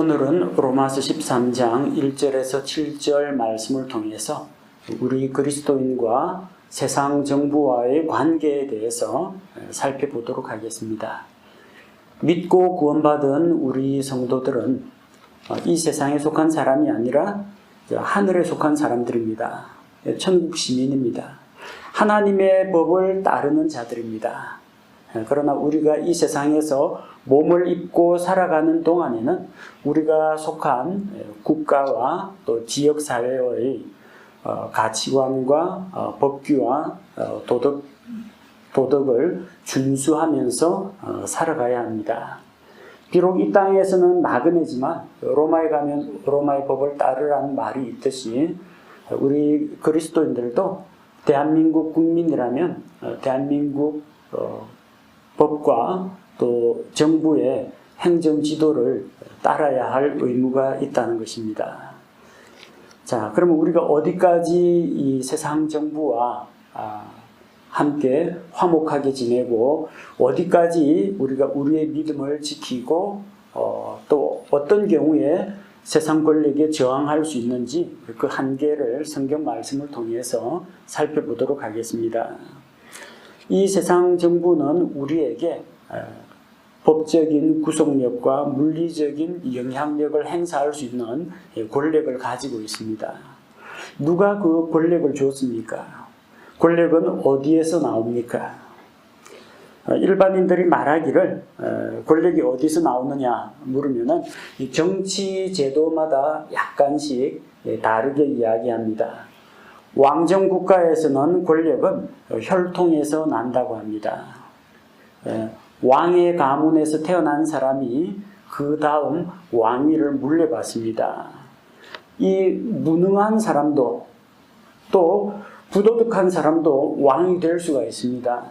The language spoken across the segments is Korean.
오늘은 로마서 13장 1절에서 7절 말씀을 통해서 우리 그리스도인과 세상 정부와의 관계에 대해서 살펴보도록 하겠습니다. 믿고 구원받은 우리 성도들은 이 세상에 속한 사람이 아니라 하늘에 속한 사람들입니다. 천국 시민입니다. 하나님의 법을 따르는 자들입니다. 그러나 우리가 이 세상에서 몸을 입고 살아가는 동안에는 우리가 속한 국가와 또 지역사회의 가치관과 법규와 도덕을 준수하면서 살아가야 합니다. 비록 이 땅에서는 나그네지만 로마에 가면 로마의 법을 따르라는 말이 있듯이 우리 그리스도인들도 대한민국 국민이라면 대한민국 법과 또 정부의 행정 지도를 따라야 할 의무가 있다는 것입니다. 자, 그러면 우리가 어디까지 이 세상 정부와 함께 화목하게 지내고 어디까지 우리가 우리의 믿음을 지키고 또 어떤 경우에 세상 권력에 저항할 수 있는지 그 한계를 성경 말씀을 통해서 살펴보도록 하겠습니다. 이 세상 정부는 우리에게 법적인 구속력과 물리적인 영향력을 행사할 수 있는 권력을 가지고 있습니다. 누가 그 권력을 줬습니까? 권력은 어디에서 나옵니까? 일반인들이 말하기를 권력이 어디서 나오느냐 물으면은 정치 제도마다 약간씩 다르게 이야기합니다. 왕정 국가에서는 권력은 혈통에서 난다고 합니다. 왕의 가문에서 태어난 사람이 그 다음 왕위를 물려받습니다. 이 무능한 사람도 또 부도덕한 사람도 왕이 될 수가 있습니다.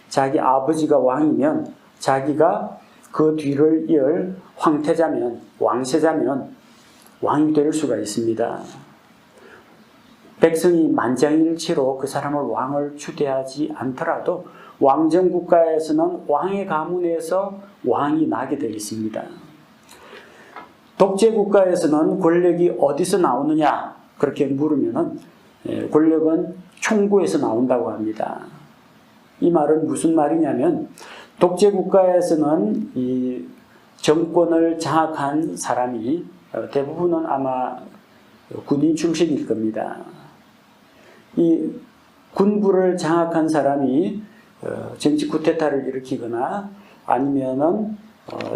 자기 아버지가 왕이면 자기가 그 뒤를 이을 황태자면 왕세자면 왕이 될 수가 있습니다. 백성이 만장일치로 그 사람을 왕을 추대하지 않더라도 왕정국가에서는 왕의 가문에서 왕이 나게 되어 있습니다. 독재국가에서는 권력이 어디서 나오느냐 그렇게 물으면 권력은 총구에서 나온다고 합니다. 이 말은 무슨 말이냐면 독재국가에서는 이 정권을 장악한 사람이 대부분은 아마 군인 출신일 겁니다. 이 군부를 장악한 사람이 정치 쿠데타를 일으키거나 아니면은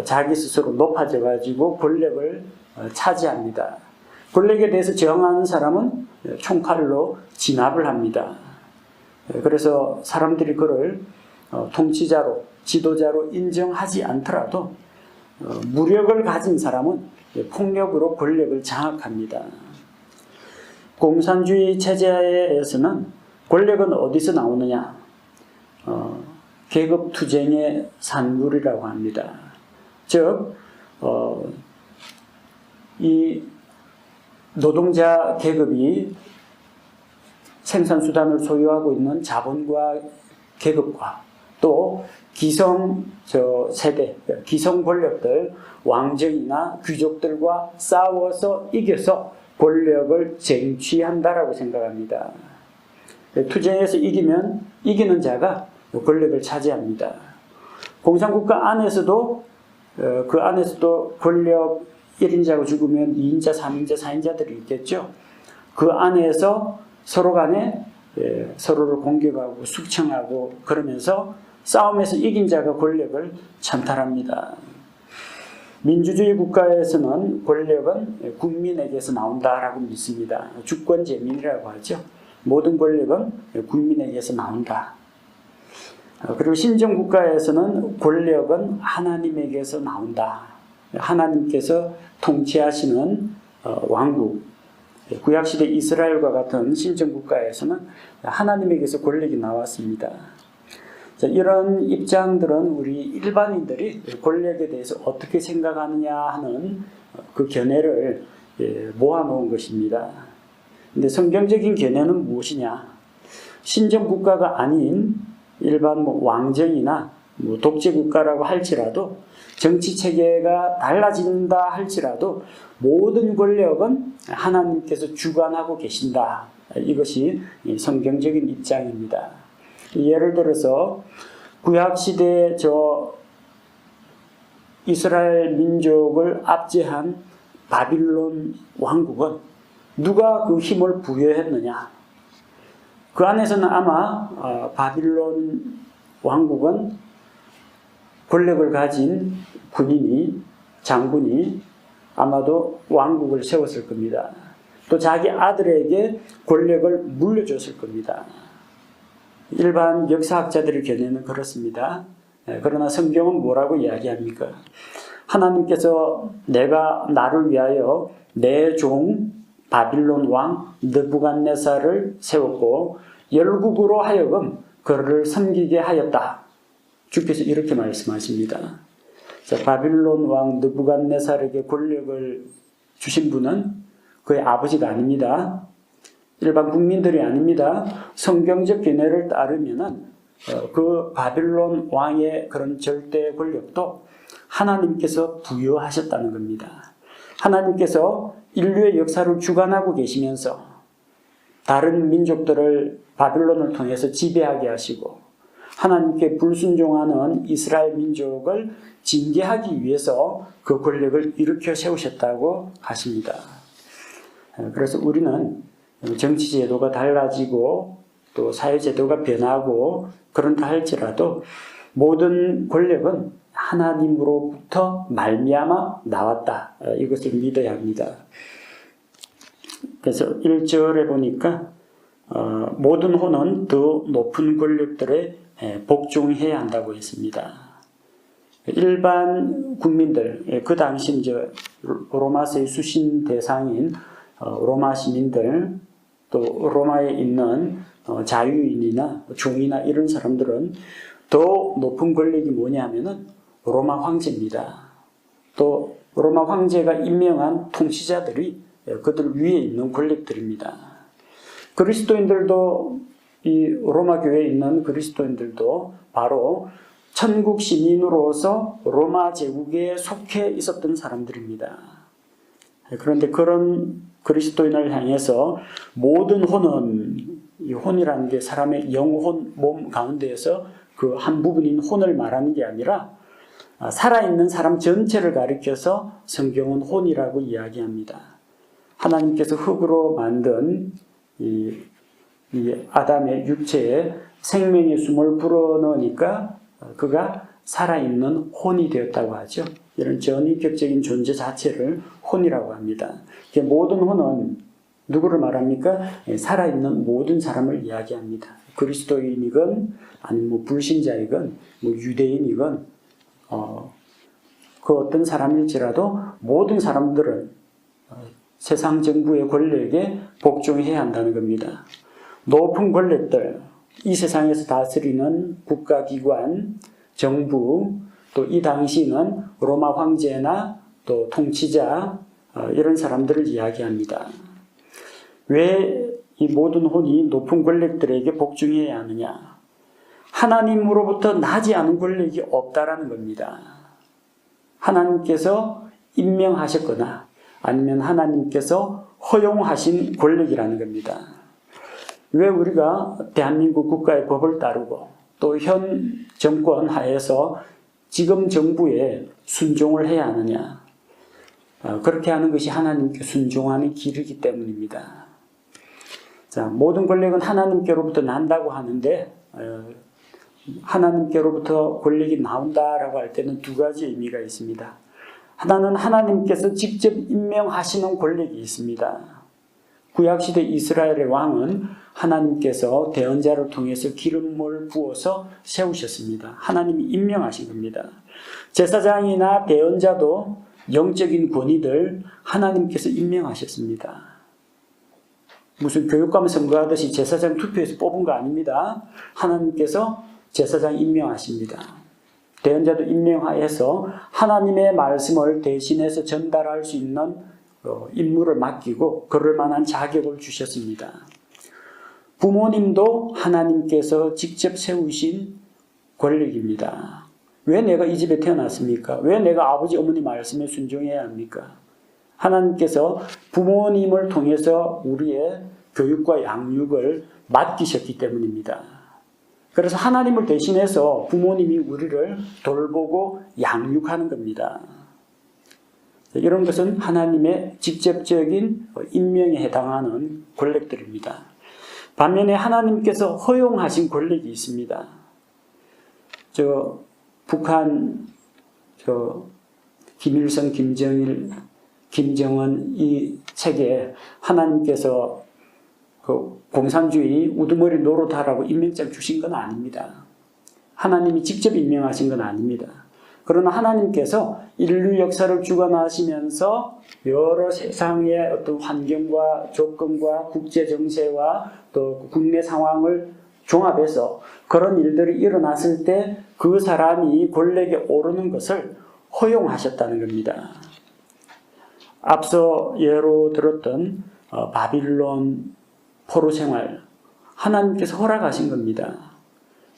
자기 스스로 높아져 가지고 권력을 차지합니다. 권력에 대해서 저항하는 사람은 총칼로 진압을 합니다. 그래서 사람들이 그를 통치자로 지도자로 인정하지 않더라도 무력을 가진 사람은 폭력으로 권력을 장악합니다. 공산주의 체제에서는 권력은 어디서 나오느냐? 계급투쟁의 산물이라고 합니다. 즉, 이 노동자 계급이 생산수단을 소유하고 있는 자본과 계급과 또 기성 세대, 기성 권력들, 왕정이나 귀족들과 싸워서 이겨서 권력을 쟁취한다라고 생각합니다. 투쟁에서 이기면 이기는 자가 권력을 차지합니다. 공산국가 안에서도 그 안에서도 권력 1인자가 죽으면 2인자, 3인자, 4인자들이 있겠죠. 그 안에서 서로 간에 서로를 공격하고 숙청하고 그러면서 싸움에서 이긴 자가 권력을 찬탈합니다. 민주주의 국가에서는 권력은 국민에게서 나온다라고 믿습니다. 주권재민이라고 하죠. 모든 권력은 국민에게서 나온다. 그리고 신정국가에서는 권력은 하나님에게서 나온다. 하나님께서 통치하시는 왕국, 구약시대 이스라엘과 같은 신정국가에서는 하나님에게서 권력이 나왔습니다. 자, 이런 입장들은 우리 일반인들이 권력에 대해서 어떻게 생각하느냐 하는 그 견해를 모아놓은 것입니다. 근데 성경적인 견해는 무엇이냐? 신정국가가 아닌 일반 왕정이나 독재국가라고 할지라도 정치 체계가 달라진다 할지라도 모든 권력은 하나님께서 주관하고 계신다. 이것이 성경적인 입장입니다. 예를 들어서 구약시대에 이스라엘 민족을 압제한 바빌론 왕국은 누가 그 힘을 부여했느냐? 그 안에서는 아마 바빌론 왕국은 권력을 가진 군인이, 장군이 아마도 왕국을 세웠을 겁니다. 또 자기 아들에게 권력을 물려줬을 겁니다. 일반 역사학자들의 견해는 그렇습니다. 그러나 성경은 뭐라고 이야기합니까? 하나님께서 내가 나를 위하여 내 종 바빌론 왕 느부갓네살을 세웠고 열국으로 하여금 그를 섬기게 하였다. 주께서 이렇게 말씀하십니다. 자, 바빌론 왕 느부갓네살에게 권력을 주신 분은 그의 아버지가 아닙니다. 일반 국민들이 아닙니다. 성경적 견해를 따르면은 그 바빌론 왕의 그런 절대 권력도 하나님께서 부여하셨다는 겁니다. 하나님께서 인류의 역사를 주관하고 계시면서 다른 민족들을 바빌론을 통해서 지배하게 하시고 하나님께 불순종하는 이스라엘 민족을 징계하기 위해서 그 권력을 일으켜 세우셨다고 하십니다. 그래서 우리는 정치 제도가 달라지고 또 사회 제도가 변하고 그런다 할지라도 모든 권력은 하나님으로부터 말미암아 나왔다. 이것을 믿어야 합니다. 그래서 1절에 보니까 모든 혼은 더 높은 권력들에 복종해야 한다고 했습니다. 일반 국민들, 그 당시 이제 로마서의 수신 대상인 로마 시민들, 또 로마에 있는 자유인이나 종이나 이런 사람들은 더 높은 권력이 뭐냐면은 로마 황제입니다. 또 로마 황제가 임명한 통치자들이 그들 위에 있는 권력들입니다. 그리스도인들도 이 로마 교회에 있는 그리스도인들도 바로 천국 시민으로서 로마 제국에 속해 있었던 사람들입니다. 그런데 그런 그리스도인을 향해서 모든 혼은, 이 혼이라는 게 사람의 영혼, 몸 가운데에서 그 한 부분인 혼을 말하는 게 아니라 살아있는 사람 전체를 가리켜서 성경은 혼이라고 이야기합니다. 하나님께서 흙으로 만든 이 아담의 육체에 생명의 숨을 불어넣으니까 그가 살아있는 혼이 되었다고 하죠. 이런 전인격적인 존재 자체를 혼이라고 합니다. 모든 혼은 누구를 말합니까? 살아있는 모든 사람을 이야기합니다. 그리스도인이건 아니면 불신자이건 유대인이건 그 어떤 사람일지라도 모든 사람들은 세상 정부의 권력에 복종해야 한다는 겁니다. 높은 권력들, 이 세상에서 다스리는 국가기관, 정부, 또 이 당시는 로마 황제나 또 통치자, 이런 사람들을 이야기합니다. 왜 이 모든 혼이 높은 권력들에게 복종해야 하느냐? 하나님으로부터 나지 않은 권력이 없다라는 겁니다. 하나님께서 임명하셨거나 아니면 하나님께서 허용하신 권력이라는 겁니다. 왜 우리가 대한민국 국가의 법을 따르고 또 현 정권 하에서 지금 정부에 순종을 해야 하느냐? 그렇게 하는 것이 하나님께 순종하는 길이기 때문입니다. 자, 모든 권력은 하나님께로부터 난다고 하는데 하나님께로부터 권력이 나온다라고 할 때는 두 가지 의미가 있습니다. 하나는 하나님께서 직접 임명하시는 권력이 있습니다. 구약시대 이스라엘의 왕은 하나님께서 대언자를 통해서 기름을 부어서 세우셨습니다. 하나님이 임명하신 겁니다. 제사장이나 대언자도 영적인 권위들 하나님께서 임명하셨습니다. 무슨 교육감 선거하듯이 제사장 투표에서 뽑은 거 아닙니다. 하나님께서 제사장 임명하십니다. 대언자도 임명하여서 하나님의 말씀을 대신해서 전달할 수 있는 임무를 맡기고 그럴 만한 자격을 주셨습니다. 부모님도 하나님께서 직접 세우신 권력입니다. 왜 내가 이 집에 태어났습니까? 왜 내가 아버지 어머니 말씀에 순종해야 합니까? 하나님께서 부모님을 통해서 우리의 교육과 양육을 맡기셨기 때문입니다. 그래서 하나님을 대신해서 부모님이 우리를 돌보고 양육하는 겁니다. 이런 것은 하나님의 직접적인 임명에 해당하는 권력들입니다. 반면에 하나님께서 허용하신 권력이 있습니다. 북한 김일성, 김정일, 김정은 이 책에 하나님께서 그 공산주의 우두머리 노릇하라고 임명장 주신 건 아닙니다. 하나님이 직접 임명하신 건 아닙니다. 그러나 하나님께서 인류 역사를 주관하시면서 여러 세상의 어떤 환경과 조건과 국제 정세와 또 국내 상황을 종합해서 그런 일들이 일어났을 때 그 사람이 권력에 오르는 것을 허용하셨다는 겁니다. 앞서 예로 들었던 바빌론 포로 생활, 하나님께서 허락하신 겁니다.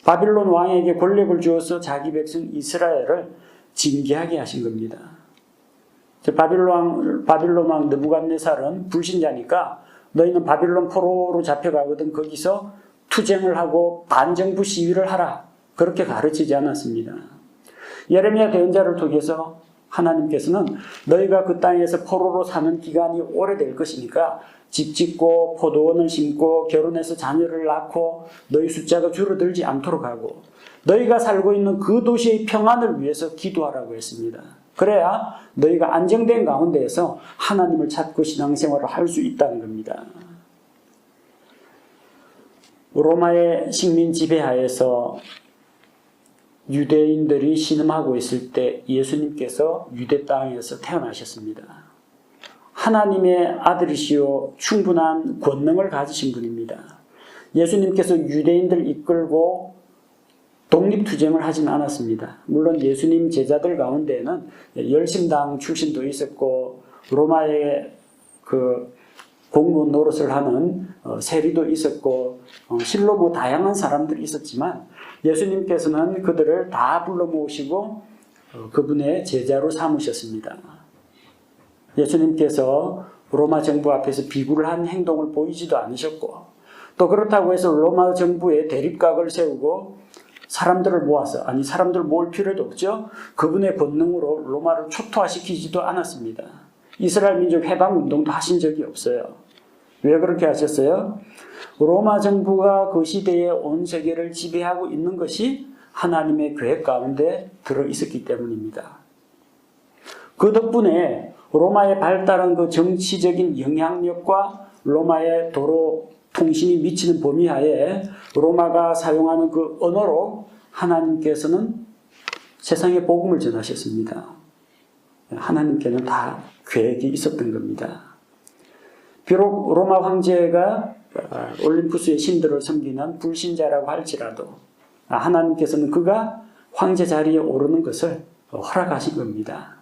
바빌론 왕에게 권력을 주어서 자기 백성 이스라엘을 징계하게 하신 겁니다. 바빌론 왕 느부갓네살은 불신자니까 너희는 바빌론 포로로 잡혀가거든 거기서 투쟁을 하고 반정부 시위를 하라. 그렇게 가르치지 않았습니다. 예레미야 대언자를 통해서 하나님께서는 너희가 그 땅에서 포로로 사는 기간이 오래될 것이니까 집 짓고 포도원을 심고 결혼해서 자녀를 낳고 너희 숫자가 줄어들지 않도록 하고 너희가 살고 있는 그 도시의 평안을 위해서 기도하라고 했습니다. 그래야 너희가 안정된 가운데에서 하나님을 찾고 신앙생활을 할 수 있다는 겁니다. 로마의 식민 지배하에서 유대인들이 신음하고 있을 때 예수님께서 유대 땅에서 태어나셨습니다. 하나님의 아들이시요 충분한 권능을 가지신 분입니다. 예수님께서 유대인들 이끌고 독립투쟁을 하진 않았습니다. 물론 예수님 제자들 가운데는 열심당 출신도 있었고 로마의 그 공무원 노릇을 하는 세리도 있었고 실로 다양한 사람들이 있었지만 예수님께서는 그들을 다 불러 모으시고 그분의 제자로 삼으셨습니다. 예수님께서 로마 정부 앞에서 비굴을 한 행동을 보이지도 않으셨고 또 그렇다고 해서 로마 정부에 대립각을 세우고 사람들을 모아서 사람들 모을 필요도 없죠. 그분의 권능으로 로마를 초토화시키지도 않았습니다. 이스라엘 민족 해방운동도 하신 적이 없어요. 왜 그렇게 하셨어요? 로마 정부가 그 시대에 온 세계를 지배하고 있는 것이 하나님의 계획 가운데 들어있었기 때문입니다. 그 덕분에 로마에 발달한 그 정치적인 영향력과 로마의 도로 통신이 미치는 범위 하에 로마가 사용하는 그 언어로 하나님께서는 세상에 복음을 전하셨습니다. 하나님께는 다 계획이 있었던 겁니다. 비록 로마 황제가 올림푸스의 신들을 섬기는 불신자라고 할지라도 하나님께서는 그가 황제 자리에 오르는 것을 허락하신 겁니다.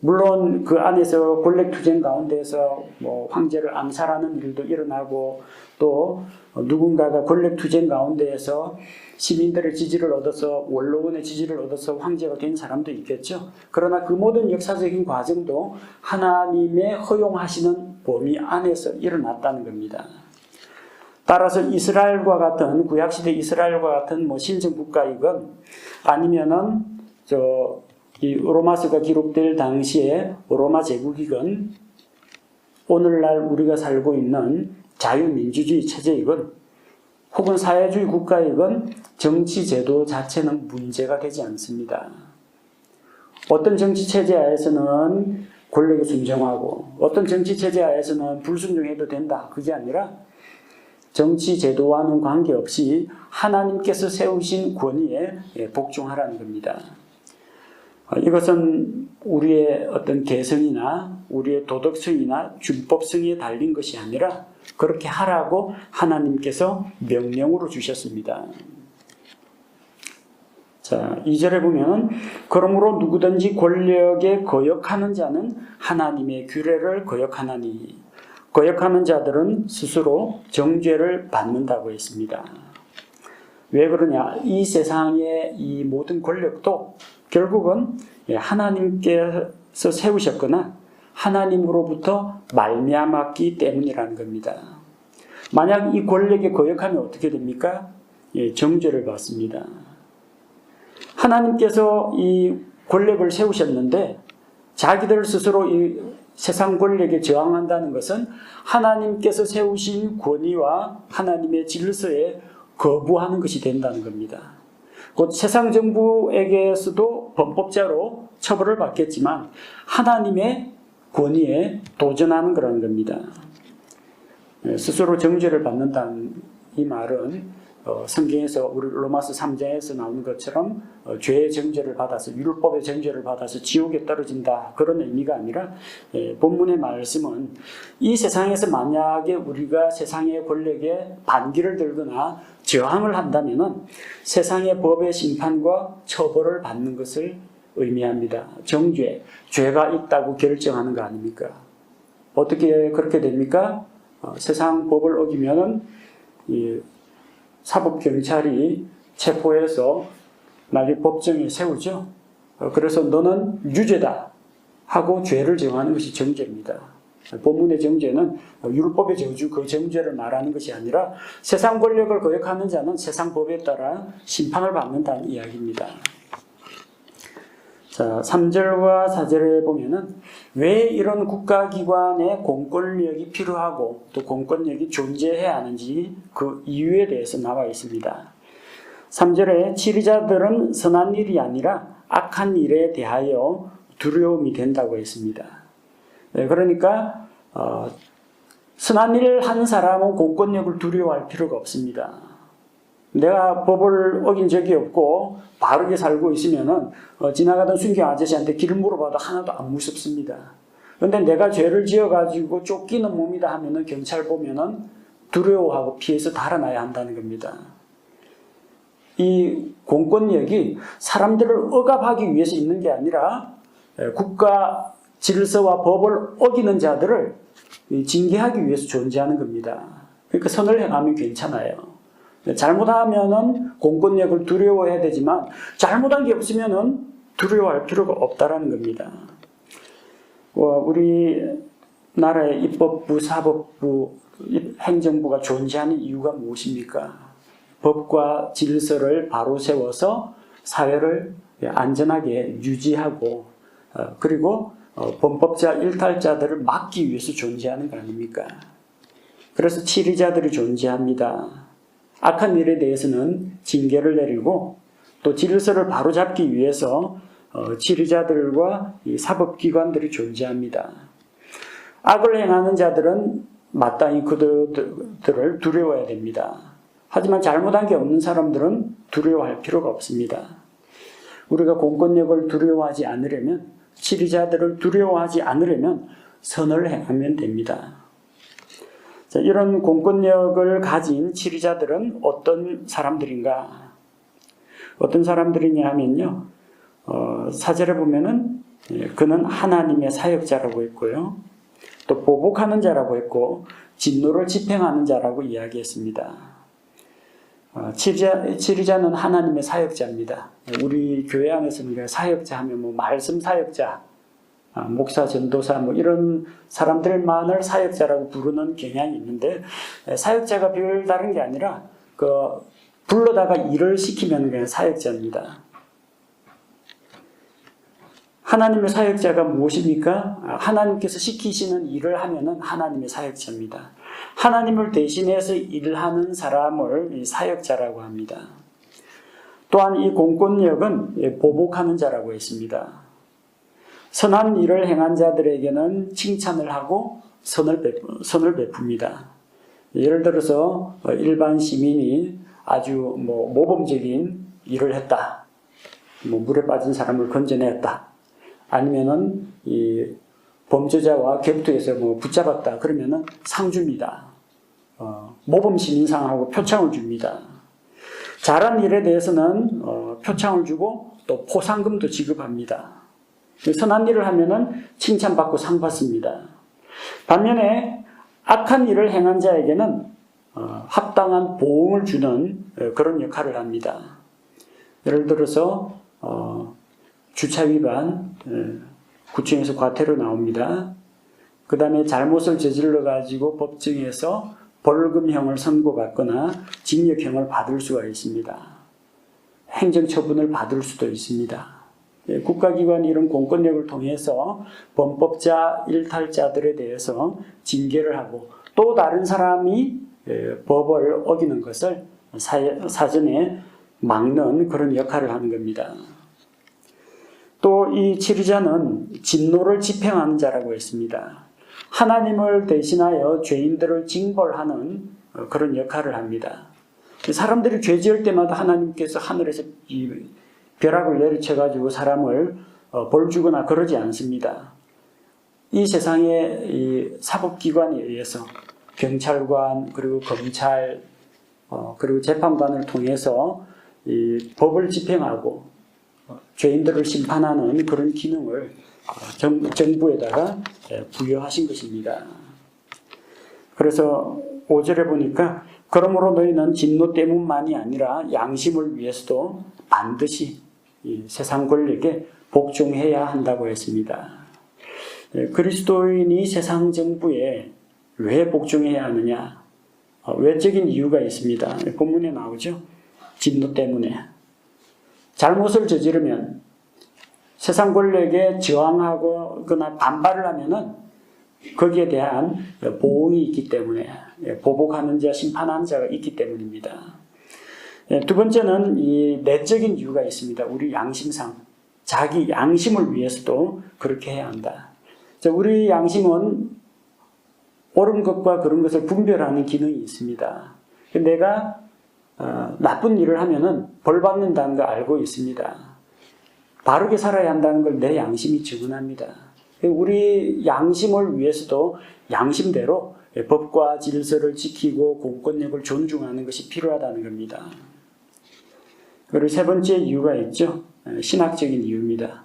물론 그 안에서 권력투쟁 가운데서 황제를 암살하는 일도 일어나고 또 누군가가 권력투쟁 가운데에서 시민들의 지지를 얻어서 원로원의 지지를 얻어서 황제가 된 사람도 있겠죠. 그러나 그 모든 역사적인 과정도 하나님의 허용하시는 범위 안에서 일어났다는 겁니다. 따라서 이스라엘과 같은 구약시대 이스라엘과 같은 신정 국가이건 아니면은 이 로마서가 기록될 당시에 로마 제국이건 오늘날 우리가 살고 있는 자유민주주의 체제이건 혹은 사회주의 국가이건 정치 제도 자체는 문제가 되지 않습니다. 어떤 정치 체제 하에서는 권력에 순종하고 어떤 정치 체제 하에서는 불순종해도 된다. 그게 아니라 정치 제도와는 관계없이 하나님께서 세우신 권위에 복종하라는 겁니다. 이것은 우리의 어떤 개성이나 우리의 도덕성이나 준법성에 달린 것이 아니라 그렇게 하라고 하나님께서 명령으로 주셨습니다. 자, 2절에 보면 그러므로 누구든지 권력에 거역하는 자는 하나님의 규례를 거역하나니 거역하는 자들은 스스로 정죄를 받는다고 했습니다. 왜 그러냐? 이 세상의 이 모든 권력도 결국은 하나님께서 세우셨거나 하나님으로부터 말미암았기 때문이라는 겁니다. 만약 이 권력에 거역하면 어떻게 됩니까? 정죄를 받습니다. 하나님께서 이 권력을 세우셨는데 자기들 스스로 이 세상 권력에 저항한다는 것은 하나님께서 세우신 권위와 하나님의 질서에 거부하는 것이 된다는 겁니다. 곧 세상 정부에게서도 범법자로 처벌을 받겠지만 하나님의 권위에 도전하는 거라는 겁니다. 스스로 정죄를 받는다는 이 말은 성경에서 우리 로마서 3장에서 나오는 것처럼 죄의 정죄를 받아서 율법의 정죄를 받아서 지옥에 떨어진다 그런 의미가 아니라 본문의 말씀은 이 세상에서 만약에 우리가 세상의 권력에 반기를 들거나 저항을 한다면 세상의 법의 심판과 처벌을 받는 것을 의미합니다. 정죄, 죄가 있다고 결정하는 거 아닙니까? 어떻게 그렇게 됩니까? 세상 법을 어기면은 사법경찰이 체포해서 나중에 법정에 세우죠. 그래서 너는 유죄다 하고 죄를 정하는 것이 정죄입니다. 본문의 정죄는 율법의 저주 그 정죄를 말하는 것이 아니라 세상 권력을 거역하는 자는 세상 법에 따라 심판을 받는다는 이야기입니다. 자, 3절과 4절에 보면은 왜 이런 국가기관의 공권력이 필요하고 또 공권력이 존재해야 하는지 그 이유에 대해서 나와 있습니다. 3절에 치리자들은 선한 일이 아니라 악한 일에 대하여 두려움이 된다고 했습니다. 그러니까 선한 일을 한 사람은 공권력을 두려워할 필요가 없습니다. 내가 법을 어긴 적이 없고 바르게 살고 있으면은 지나가던 순경 아저씨한테 길 물어봐도 하나도 안 무섭습니다. 그런데 내가 죄를 지어가지고 쫓기는 몸이다 하면은 경찰 보면은 두려워하고 피해서 달아나야 한다는 겁니다. 이 공권력이 사람들을 억압하기 위해서 있는 게 아니라 국가 질서와 법을 어기는 자들을 징계하기 위해서 존재하는 겁니다. 그러니까 선을 행하면 괜찮아요. 잘못하면은 공권력을 두려워해야 되지만 잘못한 게 없으면은 두려워할 필요가 없다라는 겁니다. 우리 나라의 입법부, 사법부, 행정부가 존재하는 이유가 무엇입니까? 법과 질서를 바로 세워서 사회를 안전하게 유지하고 그리고 범법자, 일탈자들을 막기 위해서 존재하는 거 아닙니까? 그래서 치리자들이 존재합니다. 악한 일에 대해서는 징계를 내리고 또 질서를 바로잡기 위해서 치리자들과 이 사법기관들이 존재합니다. 악을 행하는 자들은 마땅히 그들을 두려워해야 됩니다. 하지만 잘못한 게 없는 사람들은 두려워할 필요가 없습니다. 우리가 공권력을 두려워하지 않으려면 치리자들을 두려워하지 않으려면 선을 행하면 됩니다. 자, 이런 공권력을 가진 치리자들은 어떤 사람들인가? 어떤 사람들이냐 하면요. 4절에 보면은 그는 하나님의 사역자라고 했고요. 또 보복하는 자라고 했고 진노를 집행하는 자라고 이야기했습니다. 치리자는 하나님의 사역자입니다. 우리 교회 안에서는 사역자 하면 말씀 사역자, 목사, 전도사 이런 사람들만을 사역자라고 부르는 경향이 있는데 사역자가 별다른 게 아니라 불러다가 일을 시키면 그냥 사역자입니다. 하나님의 사역자가 무엇입니까? 하나님께서 시키시는 일을 하면은 하나님의 사역자입니다. 하나님을 대신해서 일하는 사람을 사역자라고 합니다. 또한 이 공권력은 보복하는 자라고 했습니다. 선한 일을 행한 자들에게는 칭찬을 하고 선을 베풉니다. 예를 들어서 일반 시민이 아주 모범적인 일을 했다. 물에 빠진 사람을 건져냈다. 아니면은 이 범죄자와 격투에서 붙잡았다. 그러면은 상 줍니다. 모범 시민상하고 표창을 줍니다. 잘한 일에 대해서는 표창을 주고 또 포상금도 지급합니다. 선한 일을 하면은 칭찬받고 상 받습니다. 반면에 악한 일을 행한 자에게는 합당한 보응을 주는 그런 역할을 합니다. 예를 들어서 주차 위반, 구청에서 과태료 나옵니다. 그 다음에 잘못을 저질러 가지고 법정에서 벌금형을 선고받거나 징역형을 받을 수가 있습니다. 행정처분을 받을 수도 있습니다. 국가기관이 이런 공권력을 통해서 범법자, 일탈자들에 대해서 징계를 하고 또 다른 사람이 법을 어기는 것을 사전에 막는 그런 역할을 하는 겁니다. 또 이 치리자는 진노를 집행하는 자라고 했습니다. 하나님을 대신하여 죄인들을 징벌하는 그런 역할을 합니다. 사람들이 죄 지을 때마다 하나님께서 하늘에서 이 벼락을 내리쳐가지고 사람을 벌 주거나 그러지 않습니다. 이 세상의 이 사법기관에 의해서 경찰관 그리고 검찰 그리고 재판관을 통해서 이 법을 집행하고 죄인들을 심판하는 그런 기능을 정부에다가 부여하신 것입니다. 그래서 5절에 보니까 그러므로 너희는 진노 때문만이 아니라 양심을 위해서도 반드시 이 세상 권력에 복종해야 한다고 했습니다. 그리스도인이 세상 정부에 왜 복종해야 하느냐? 외적인 이유가 있습니다. 본문에 나오죠. 진노 때문에. 잘못을 저지르면 세상 권력에 저항하거나 반발을 하면은 거기에 대한 보응이 있기 때문에 보복하는 자, 심판하는 자가 있기 때문입니다. 두 번째는 이 내적인 이유가 있습니다. 우리 양심상 자기 양심을 위해서도 그렇게 해야 한다. 우리 양심은 옳은 것과 그런 것을 분별하는 기능이 있습니다. 내가 나쁜 일을 하면은 벌 받는다는 걸 알고 있습니다. 바르게 살아야 한다는 걸 내 양심이 증언합니다. 우리 양심을 위해서도 양심대로 법과 질서를 지키고 공권력을 존중하는 것이 필요하다는 겁니다. 그리고 세 번째 이유가 있죠. 신학적인 이유입니다.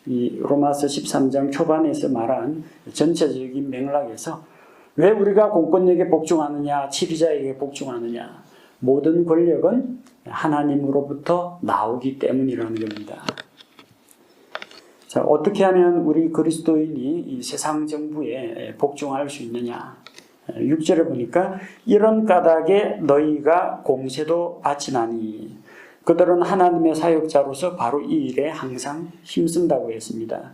이 로마서 13장 초반에서 말한 전체적인 맥락에서 왜 우리가 공권력에 복종하느냐, 치리자에게 복종하느냐. 모든 권력은 하나님으로부터 나오기 때문이라는 겁니다. 자, 어떻게 하면 우리 그리스도인이 이 세상 정부에 복종할 수 있느냐? 6절에 보니까 이런 까닭에 너희가 공세도 바치나니 그들은 하나님의 사역자로서 바로 이 일에 항상 힘쓴다고 했습니다.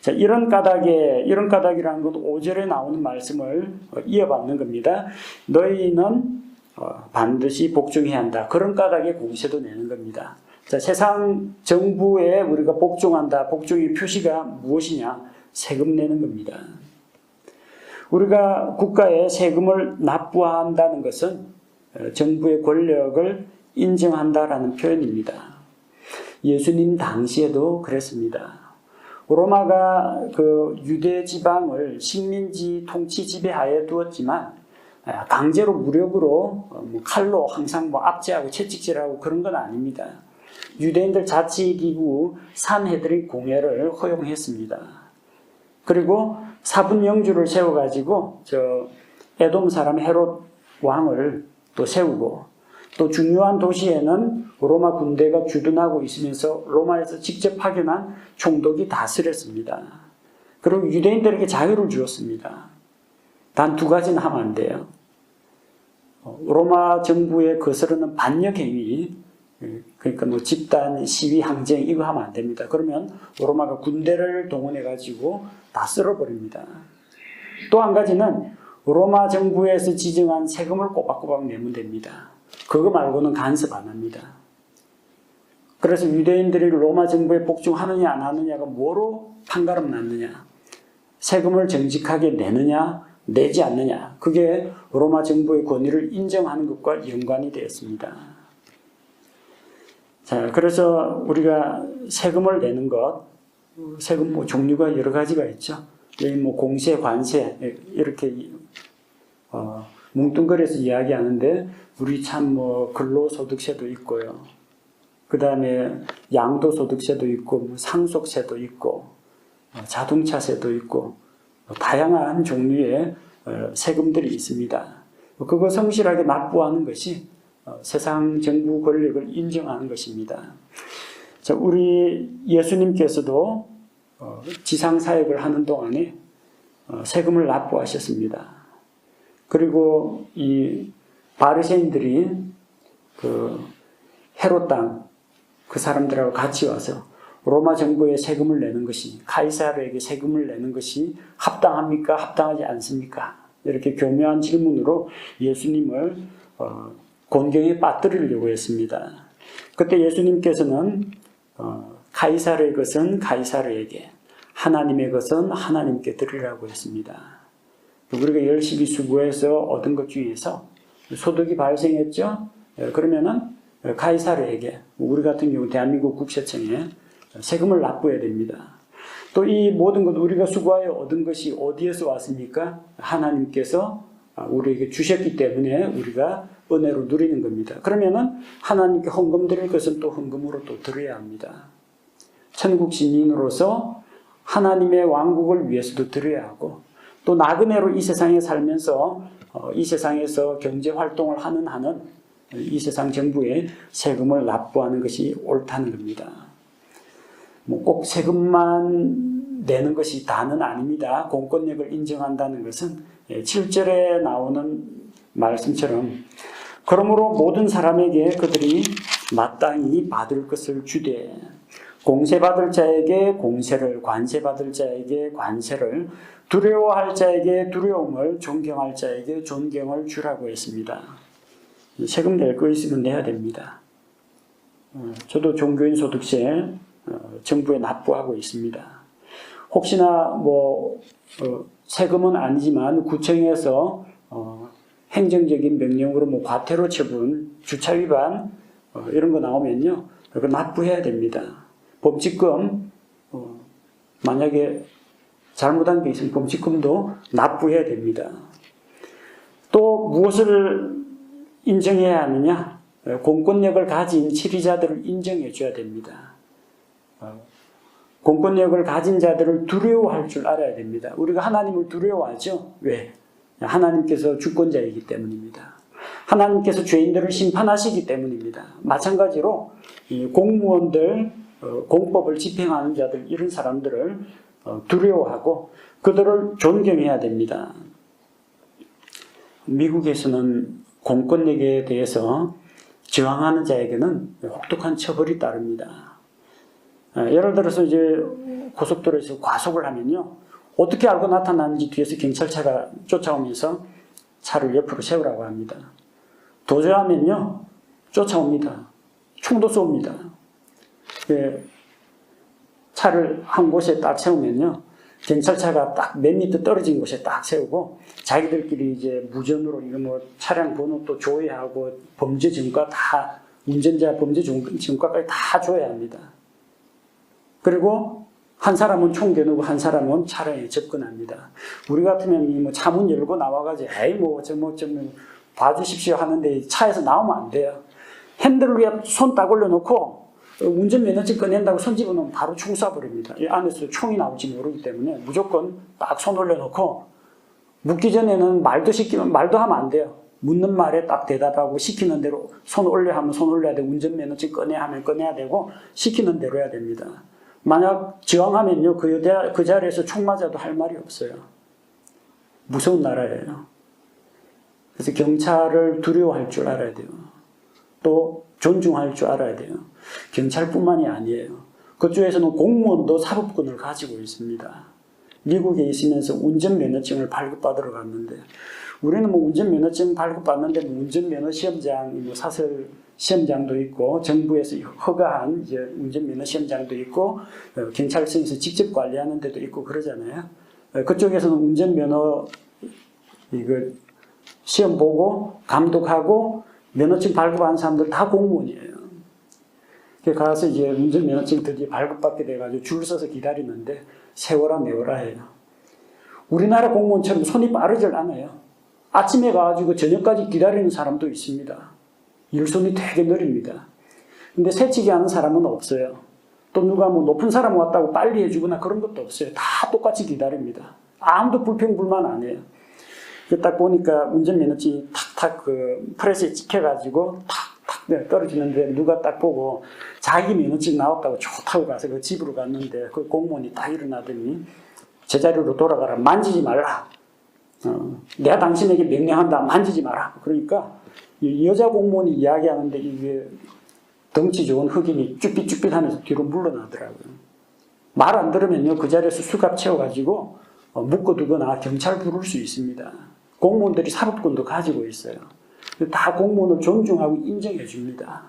자, 이런 까닭이라는 건 5절에 나오는 말씀을 이어받는 겁니다. 너희는 반드시 복종해야 한다. 그런 까닭에 공세도 내는 겁니다. 자, 세상 정부에 우리가 복종한다. 복종의 표시가 무엇이냐? 세금 내는 겁니다. 우리가 국가에 세금을 납부한다는 것은 정부의 권력을 인정한다라는 표현입니다. 예수님 당시에도 그랬습니다. 로마가 그 유대 지방을 식민지 통치 지배하에 두었지만 강제로 무력으로 칼로 항상 압제하고 채찍질하고 그런 건 아닙니다. 유대인들 자치기구 산헤드린 공회를 허용했습니다. 그리고 사분영주를 세워가지고 에돔 사람 헤롯 왕을 또 세우고 또 중요한 도시에는 로마 군대가 주둔하고 있으면서 로마에서 직접 파견한 총독이 다스렸습니다. 그리고 유대인들에게 자유를 주었습니다. 단 두 가지는 하면 안 돼요. 로마 정부에 거스르는 반역 행위, 그러니까 집단, 시위, 항쟁 이거 하면 안 됩니다. 그러면 로마가 군대를 동원해가지고 다 쓸어버립니다. 또 한 가지는 로마 정부에서 지정한 세금을 꼬박꼬박 내면 됩니다. 그거 말고는 간섭 안 합니다. 그래서 유대인들이 로마 정부에 복종하느냐 안 하느냐가 뭐로 판가름 났느냐? 세금을 정직하게 내느냐, 내지 않느냐? 그게 로마 정부의 권위를 인정하는 것과 연관이 되었습니다. 자, 그래서 우리가 세금을 내는 것, 세금 종류가 여러 가지가 있죠. 여기 공세, 관세 이렇게 뭉뚱그려서 이야기하는데 우리 참 근로소득세도 있고요. 그 다음에 양도소득세도 있고 상속세도 있고 자동차세도 있고 다양한 종류의 세금들이 있습니다. 그거 성실하게 납부하는 것이 세상 정부 권력을 인정하는 것입니다. 자, 우리 예수님께서도 지상 사역을 하는 동안에 세금을 납부하셨습니다. 그리고 이 바리새인들이 그 헤롯 땅 그 사람들하고 같이 와서 로마 정부에 세금을 내는 것이, 카이사르에게 세금을 내는 것이 합당합니까? 합당하지 않습니까? 이렇게 교묘한 질문으로 예수님을 곤경에 빠뜨리려고 했습니다. 그때 예수님께서는 카이사르의 것은 카이사르에게, 하나님의 것은 하나님께 드리라고 했습니다. 우리가 열심히 수고해서 얻은 것 중에서 소득이 발생했죠? 그러면은 카이사르에게, 우리 같은 경우 대한민국 국세청에 세금을 납부해야 됩니다. 또 이 모든 것 우리가 수고하여 얻은 것이 어디에서 왔습니까? 하나님께서 우리에게 주셨기 때문에 우리가 은혜로 누리는 겁니다. 그러면은 하나님께 헌금 드릴 것은 또 헌금으로 또 드려야 합니다. 천국 시민으로서 하나님의 왕국을 위해서도 드려야 하고, 또 나그네로 이 세상에 살면서 이 세상에서 경제 활동을 하는 한은 이 세상 정부에 세금을 납부하는 것이 옳다는 겁니다. 꼭 세금만 내는 것이 다는 아닙니다. 공권력을 인정한다는 것은 7절에 나오는 말씀처럼, 그러므로 모든 사람에게 그들이 마땅히 받을 것을 주되 공세받을 자에게 공세를, 관세받을 자에게 관세를, 두려워할 자에게 두려움을, 존경할 자에게 존경을 주라고 했습니다. 세금 낼 거 있으면 내야 됩니다. 저도 종교인 소득세 정부에 납부하고 있습니다. 혹시나 세금은 아니지만 구청에서 행정적인 명령으로 과태료 처분, 주차 위반 이런 거 나오면요, 그거 납부해야 됩니다. 범칙금, 만약에 잘못한 게 있으면 범칙금도 납부해야 됩니다. 또 무엇을 인정해야 하느냐? 공권력을 가진 지리자들을 인정해 줘야 됩니다. 공권력을 가진 자들을 두려워할 줄 알아야 됩니다. 우리가 하나님을 두려워하죠? 왜? 하나님께서 주권자이기 때문입니다. 하나님께서 죄인들을 심판하시기 때문입니다. 마찬가지로 이 공무원들, 공법을 집행하는 자들, 이런 사람들을 두려워하고 그들을 존경해야 됩니다. 미국에서는 공권력에 대해서 저항하는 자에게는 혹독한 처벌이 따릅니다. 예를 들어서 이제 고속도로에서 과속을 하면요, 어떻게 알고 나타나는지 뒤에서 경찰차가 쫓아오면서 차를 옆으로 세우라고 합니다. 도저하면요, 쫓아옵니다. 총도 쏩니다. 차를 한 곳에 딱 세우면요, 경찰차가 딱 몇 미터 떨어진 곳에 딱 세우고 자기들끼리 이제 무전으로 이거 차량 번호도 조회하고 범죄 증거 다, 운전자 범죄 증거까지 다 조회합니다. 그리고 한 사람은 총 겨누고 한 사람은 차량에 접근합니다. 우리 같으면 차 문 열고 나와가지고 봐주십시오 하는데 차에서 나오면 안 돼요. 핸들 위에 손 딱 올려놓고 운전면허증 꺼낸다고 손 집어넣으면 바로 총 쏴버립니다. 이 안에서 총이 나올지 모르기 때문에 무조건 딱 손 올려놓고, 묻기 전에는 말도 하면 안 돼요. 묻는 말에 딱 대답하고 시키는 대로 손 올려 하면 손 올려야 되고, 운전면허증 꺼내 하면 꺼내야 되고, 시키는 대로 해야 됩니다. 만약 저항하면요, 그 자리에서 총 맞아도 할 말이 없어요. 무서운 나라예요. 그래서 경찰을 두려워할 줄 알아야 돼요. 또 존중할 줄 알아야 돼요. 경찰뿐만이 아니에요. 그쪽에서는 공무원도 사법권을 가지고 있습니다. 미국에 있으면서 운전면허증을 발급받으러 갔는데, 우리는 운전면허증 발급받는데 운전면허 시험장, 사설 시험장도 있고, 정부에서 허가한 이제 운전면허 시험장도 있고, 경찰서에서 직접 관리하는 데도 있고 그러잖아요. 그쪽에서는 운전면허 시험 보고 감독하고 면허증 발급하는 사람들 다 공무원이에요. 가서 이제 운전면허증 드디어 발급받게 돼가지고 줄 서서 기다리는데 세워라 내워라 해요. 우리나라 공무원처럼 손이 빠르질 않아요. 아침에 가가지고 저녁까지 기다리는 사람도 있습니다. 일손이 되게 느립니다. 근데 새치기 하는 사람은 없어요. 또 누가 높은 사람 왔다고 빨리 해주거나 그런 것도 없어요. 다 똑같이 기다립니다. 아무도 불평불만 안 해요. 딱 보니까 운전면허증이 탁 탁탁 그 프레스에 찍혀가지고 탁탁 떨어지는데 누가 딱 보고 자기 면허증 나왔다고 좋다고 가서 그 집으로 갔는데 그 공무원이 딱 일어나더니 제자리로 돌아가라. 만지지 말라. 내가 당신에게 명령한다. 만지지 마라. 그러니까 이 여자 공무원이 이야기하는데 이게 덩치 좋은 흑인이 쭈삣쭈삣하면서 뒤로 물러나더라고요. 말 안 들으면요 그 자리에서 수갑 채워가지고 묶어두거나 경찰 부를 수 있습니다. 공무원들이 사법권도 가지고 있어요. 다 공무원을 존중하고 인정해 줍니다.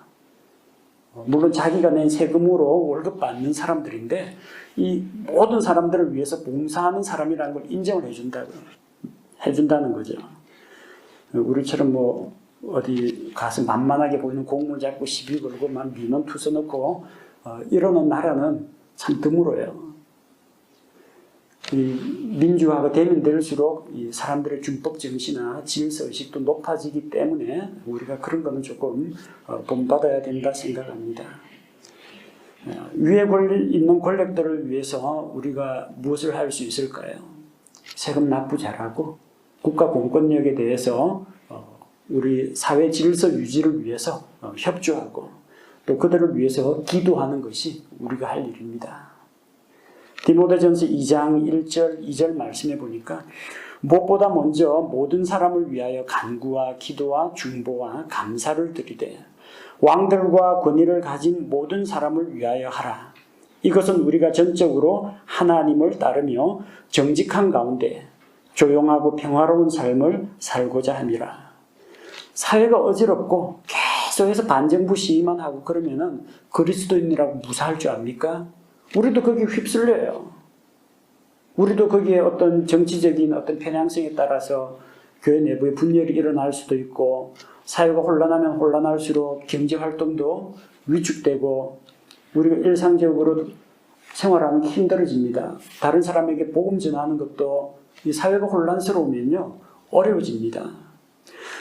물론 자기가 낸 세금으로 월급 받는 사람들인데 이 모든 사람들을 위해서 봉사하는 사람이라는 걸 인정을 해준다는 거죠. 우리처럼 뭐 어디 가서 만만하게 보이는 공무원 잡고 시비 걸고 막 민원 투서 넣고 이러는 나라는 참 드물어요. 이 민주화가 되면 될수록 이 사람들의 준법 정신이나 질서 의식도 높아지기 때문에 우리가 그런 거는 조금 본받아야 된다 생각합니다. 위에 있는 권력들을 위해서 우리가 무엇을 할 수 있을까요? 세금 납부 잘하고 국가 공권력에 대해서 우리 사회 질서 유지를 위해서 협조하고 또 그들을 위해서 기도하는 것이 우리가 할 일입니다. 디모데전서 2장 1절 2절 말씀해 보니까 무엇보다 먼저 모든 사람을 위하여 간구와 기도와 중보와 감사를 드리되 왕들과 권위를 가진 모든 사람을 위하여 하라. 이것은 우리가 전적으로 하나님을 따르며 정직한 가운데 조용하고 평화로운 삶을 살고자 함이라. 사회가 어지럽고 계속해서 반정부시만 하고 그러면은 그리스도인이라고 무사할 줄 압니까? 우리도 거기에 휩쓸려요. 우리도 거기에 어떤 정치적인 어떤 편향성에 따라서 교회 내부에 분열이 일어날 수도 있고 사회가 혼란하면 혼란할수록 경제활동도 위축되고 우리가 일상적으로 생활하는 게 힘들어집니다. 다른 사람에게 복음 전하는 것도 이 사회가 혼란스러우면요 어려워집니다.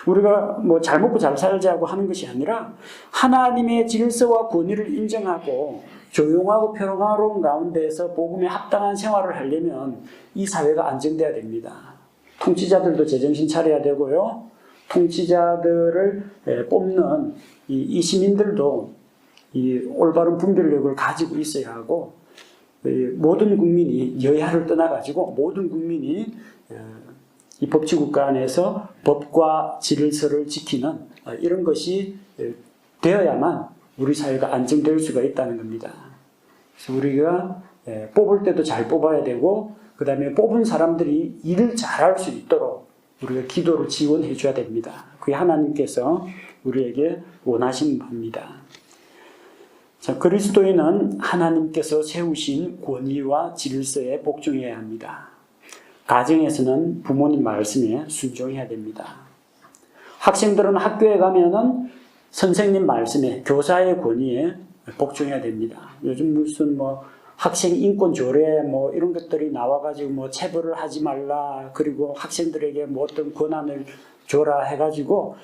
우리가 뭐 잘 먹고 잘 살자고 하는 것이 아니라 하나님의 질서와 권위를 인정하고 조용하고 평화로운 가운데에서 복음에 합당한 생활을 하려면 이 사회가 안정돼야 됩니다. 통치자들도 제정신 차려야 되고요. 통치자들을 뽑는 이 시민들도 이 올바른 분별력을 가지고 있어야 하고 모든 국민이 여야를 떠나가지고 모든 국민이 이 법치국가 안에서 법과 질서를 지키는 이런 것이 되어야만 우리 사회가 안정될 수가 있다는 겁니다. 그래서 우리가 뽑을 때도 잘 뽑아야 되고 그 다음에 뽑은 사람들이 일을 잘할 수 있도록 우리가 기도를 지원해 줘야 됩니다. 그게 하나님께서 우리에게 원하시는 바입니다. 자, 그리스도인은 하나님께서 세우신 권위와 질서에 복종해야 합니다. 가정에서는 부모님 말씀에 순종해야 됩니다. 학생들은 학교에 가면은 선생님 말씀에 교사의 권위에 복종해야 됩니다. 요즘 무슨 뭐 학생 인권 조례 뭐 이런 것들이 나와가지고 뭐 체벌을 하지 말라 그리고 학생들에게 뭐 어떤 권한을 줘라 해가지고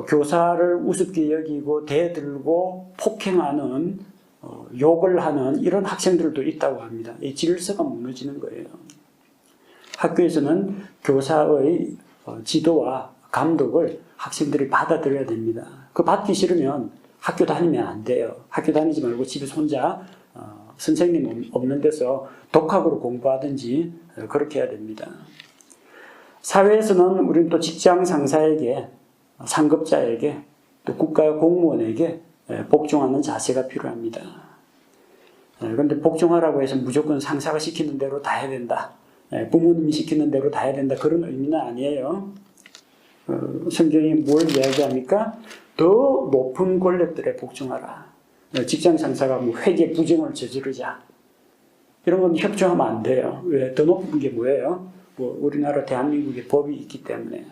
교사를 우습게 여기고 대들고 폭행하는 욕을 하는 이런 학생들도 있다고 합니다. 이 질서가 무너지는 거예요. 학교에서는 교사의 지도와 감독을 학생들이 받아들여야 됩니다. 그 받기 싫으면 학교 다니면 안 돼요. 학교 다니지 말고 집에서 혼자 선생님 없는 데서 독학으로 공부하든지 그렇게 해야 됩니다. 사회에서는 우리는 또 직장 상사에게, 상급자에게, 또 국가 공무원에게 복종하는 자세가 필요합니다. 그런데 복종하라고 해서 무조건 상사가 시키는 대로 다 해야 된다. 부모님이 시키는 대로 다 해야 된다. 그런 의미는 아니에요. 성경이 뭘 이야기합니까? 더 높은 권력들에 복종하라. 직장 상사가 뭐 회계 부정을 저지르자. 이런 건 협조하면 안 돼요. 왜? 더 높은 게 뭐예요? 뭐 우리나라 대한민국에 법이 있기 때문에.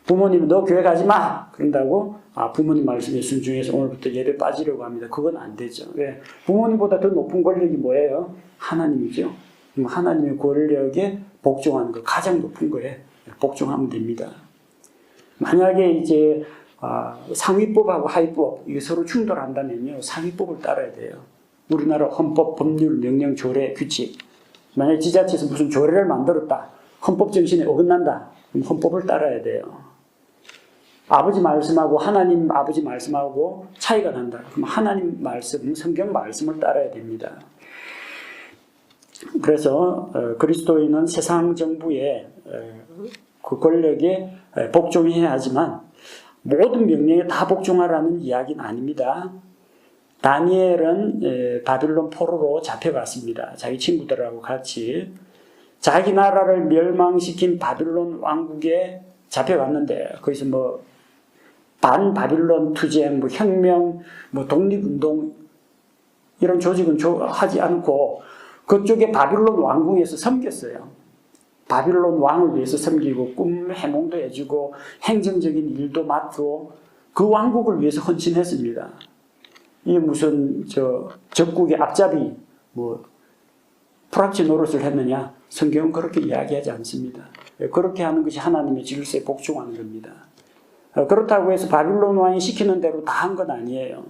부모님은 너 교회 가지 마! 그런다고 부모님 말씀에 순종해서 오늘부터 예배 빠지려고 합니다. 그건 안 되죠. 왜? 부모님보다 더 높은 권력이 뭐예요? 하나님이죠. 하나님의 권력에 복종하는 거 가장 높은 거에 복종하면 됩니다. 만약에 이제 상위법하고 하위법 이게 서로 충돌한다면요 상위법을 따라야 돼요. 우리나라 헌법, 법률, 명령, 조례, 규칙. 만약에 지자체에서 무슨 조례를 만들었다, 헌법 정신에 어긋난다, 그럼 헌법을 따라야 돼요. 아버지 말씀하고 하나님 아버지 말씀하고 차이가 난다. 그럼 하나님 말씀, 성경 말씀을 따라야 됩니다. 그래서 그리스도인은 세상 정부의 그 권력에 복종해야 하지만 모든 명령에 다 복종하라는 이야기는 아닙니다. 다니엘은 바빌론 포로로 잡혀갔습니다. 자기 친구들하고 같이 자기 나라를 멸망시킨 바빌론 왕국에 잡혀갔는데 거기서 뭐 반바빌론 투쟁, 뭐 혁명, 뭐 독립운동 이런 조직은 하지 않고 그쪽에 바빌론 왕궁에서 섬겼어요. 바빌론 왕을 위해서 섬기고 꿈 해몽도 해주고 행정적인 일도 맡고 그 왕국을 위해서 헌신했습니다. 이게 무슨 적국의 앞잡이 뭐 프락치 노릇을 했느냐? 성경은 그렇게 이야기하지 않습니다. 그렇게 하는 것이 하나님의 질서에 복종하는 겁니다. 그렇다고 해서 바빌론 왕이 시키는 대로 다 한 건 아니에요.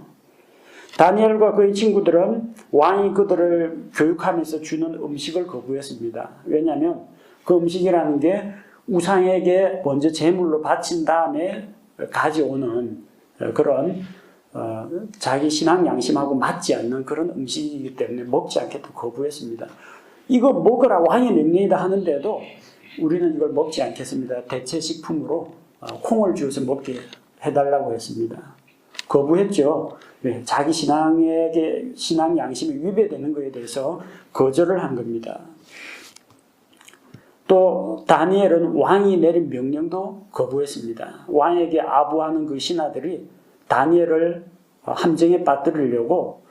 다니엘과 그의 친구들은 왕이 그들을 교육하면서 주는 음식을 거부했습니다. 왜냐하면 그 음식이라는 게 우상에게 먼저 제물로 바친 다음에 가져오는 그런 자기 신앙 양심하고 맞지 않는 그런 음식이기 때문에 먹지 않겠다고 거부했습니다. 이거 먹으라 왕의 명령이다 하는데도 우리는 이걸 먹지 않겠습니다. 대체 식품으로 콩을 주어서 먹게 해달라고 했습니다. 거부했죠. 왜? 자기 신앙 양심이 위배되는 것에 대해서 거절을 한 겁니다. 또 다니엘은 왕이 내린 명령도 거부했습니다. 왕에게 아부하는 그 신하들이 다니엘을 함정에 빠뜨리려고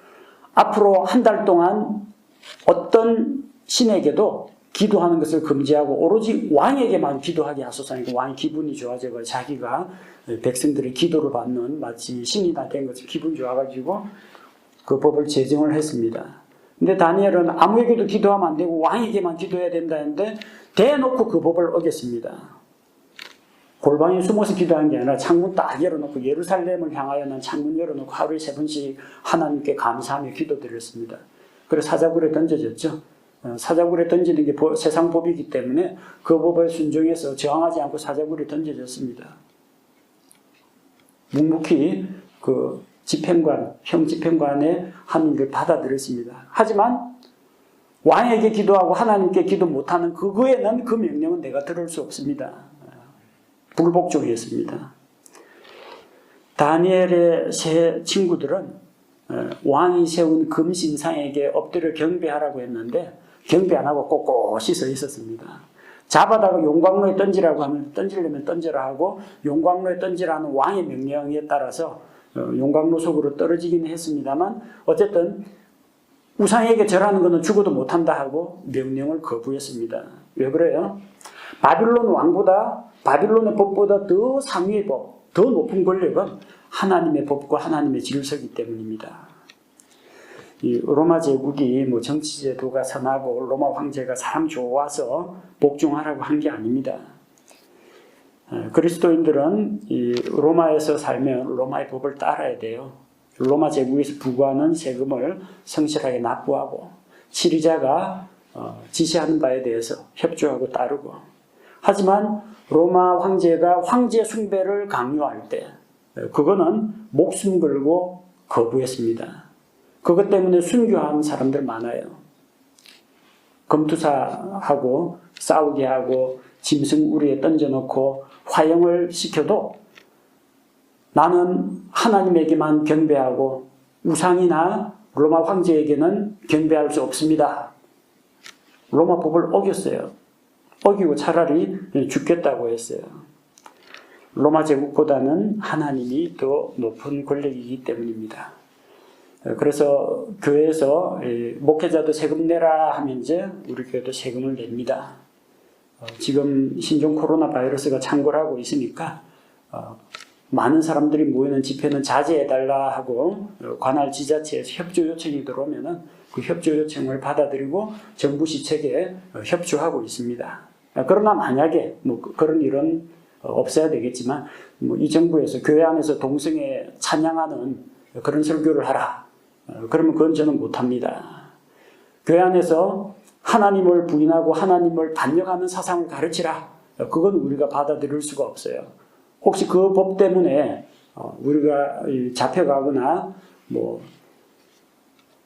앞으로 한 달 동안 어떤 신에게도 기도하는 것을 금지하고 오로지 왕에게만 기도하게 하소서. 왕이 기분이 좋아져서 자기가 백성들의 기도를 받는 마치 신이 다 된 것처럼 기분 좋아가지고 그 법을 제정을 했습니다. 근데 다니엘은 아무에게도 기도하면 안 되고 왕에게만 기도해야 된다 했는데 대놓고 그 법을 어겼습니다. 골방에 숨어서 기도한 게 아니라 창문 딱 열어놓고 예루살렘을 향하여 난 창문 열어놓고 하루에 3번씩 하나님께 감사하며 기도드렸습니다. 그래서 사자굴에 던져졌죠. 사자굴에 던지는 게 세상 법이기 때문에 그 법에 순종해서 저항하지 않고 사자굴에 던져졌습니다. 묵묵히 그 형 집행관의 하는 일을 받아들였습니다. 하지만 왕에게 기도하고 하나님께 기도 못하는 그거에는 그 명령은 내가 들을 수 없습니다. 불복종이었습니다. 다니엘의 세 친구들은 왕이 세운 금신상에게 엎드려 경배하라고 했는데 경배 안 하고 꼿꼿이 서 있었습니다. 잡아다가 용광로에 던지라고 하면 던지려면 던져라 하고 용광로에 던지라는 왕의 명령에 따라서 용광로 속으로 떨어지긴 했습니다만 어쨌든 우상에게 절하는 것은 죽어도 못한다 하고 명령을 거부했습니다. 왜 그래요? 바빌론 왕보다 바빌론의 법보다 더 상위의 법, 더 높은 권력은 하나님의 법과 하나님의 질서이기 때문입니다. 이 로마 제국이 뭐 정치 제도가 선하고 로마 황제가 사람 좋아서 복종하라고 한 게 아닙니다. 그리스도인들은 이 로마에서 살면 로마의 법을 따라야 돼요. 로마 제국에서 부과하는 세금을 성실하게 납부하고 치리자가 지시하는 바에 대해서 협조하고 따르고. 하지만 로마 황제가 황제 숭배를 강요할 때 그거는 목숨 걸고 거부했습니다. 그것 때문에 순교한 사람들 많아요. 검투사하고 싸우게 하고 짐승 우리에 던져놓고 화형을 시켜도 나는 하나님에게만 경배하고 우상이나 로마 황제에게는 경배할 수 없습니다. 로마 법을 어겼어요. 어기고 차라리 죽겠다고 했어요. 로마 제국보다는 하나님이 더 높은 권력이기 때문입니다. 그래서 교회에서 목회자도 세금 내라 하면 이제 우리 교회도 세금을 냅니다. 지금 신종 코로나 바이러스가 창궐하고 있으니까 많은 사람들이 모이는 집회는 자제해달라 하고 관할 지자체에서 협조 요청이 들어오면은 그 협조 요청을 받아들이고 정부 시책에 협조하고 있습니다. 그러나 만약에 뭐 그런 일은 없어야 되겠지만 뭐 이 정부에서 교회 안에서 동성애 찬양하는 그런 설교를 하라. 그러면 그건 저는 못합니다. 교회 안에서 하나님을 부인하고 하나님을 반역하는 사상을 가르치라. 그건 우리가 받아들일 수가 없어요. 혹시 그 법 때문에 우리가 잡혀가거나 뭐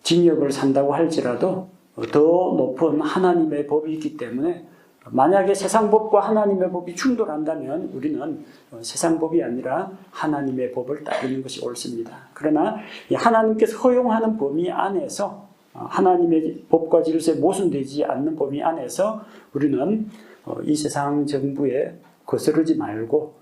징역을 산다고 할지라도 더 높은 하나님의 법이 있기 때문에 만약에 세상 법과 하나님의 법이 충돌한다면 우리는 세상 법이 아니라 하나님의 법을 따르는 것이 옳습니다. 그러나 하나님께서 허용하는 범위 안에서 하나님의 법과 질서에 모순되지 않는 범위 안에서 우리는 이 세상 정부에 거스르지 말고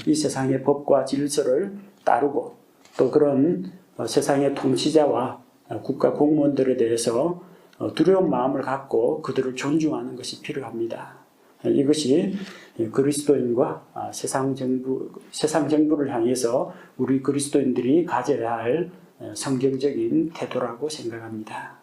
이 세상의 법과 질서를 따르고 또 그런 세상의 통치자와 국가 공무원들에 대해서 두려운 마음을 갖고 그들을 존중하는 것이 필요합니다. 이것이 그리스도인과 세상 정부를 향해서 우리 그리스도인들이 가져야 할 성경적인 태도라고 생각합니다.